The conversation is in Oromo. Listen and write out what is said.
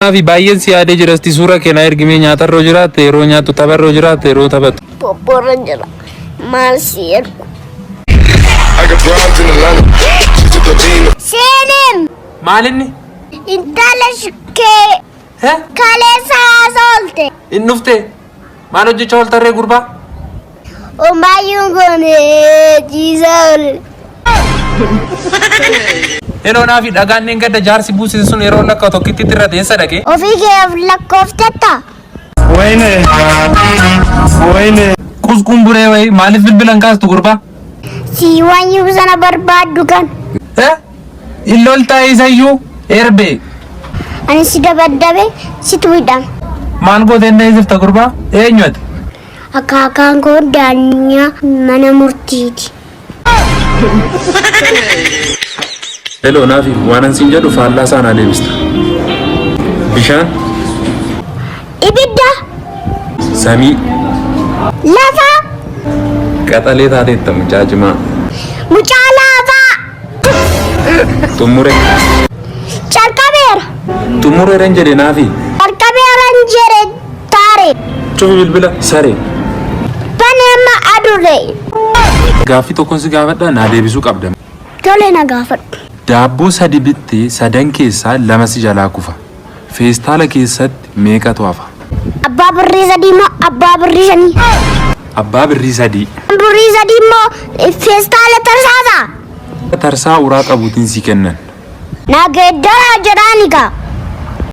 Naafi baay'een si yaadee jira sti suura keenaa ergimee nyaatarroo jiraate yeroo nyaatu tapharroo jiraate yeroo taphatu. Popporra jira. Maal si ergu? Seenem. Maalinni? Intala shukee. Kaleessa haasolte. Inni dhufte? Maal hojjechaa ooltarree gurbaa? Omayyuun goonee jiisaa. Yeroo naafi dhagaan niin gadda jaarsi buusise sun yeroo lakka tokkitti irra teessa dhaqee. Ofii kee lakkooftetta. Wayne. Kuskumburee wayi maaliif bilbilan kaastu gurbaa? Si wanyuu sana barbaaddu kan. Illoltaa isayyuu erbee. Ani si dabaddabe si tuidhaan. Maan gootee ndeessifta gurbaa? Eenyuati? Akaakaan koo daanyaa mana murtiiti. Hello naafi waan ansiin jedhu faallaa saanaa deebista. Bishaan. Ibidda. Samii. Lafa. Qaxalee taateetta mucaa cimaa. Mucaa laafaa. Xumure. Calqabeera. Xumureeran jedhe naafi. Calqabeeran jedhe taare. Cufi bilbila saree. Baneema adurree. Gaaffii tokkoon si gaafadha naa deebisuu qabda. Tole na gaafadhu. Daabboo sadi bittee sadan keessaa lama si jalaa kufa. Feestaala keessatti meeqatu hafa? Abbaa birrii sadii moo abbaa birrii shanii? Abbaa birrii sadii. Birrii sadii moo feestaala tarsaasa? Tarsaa uraa qabuutiin si kennan. Nageeddaraa jedhaani kaa.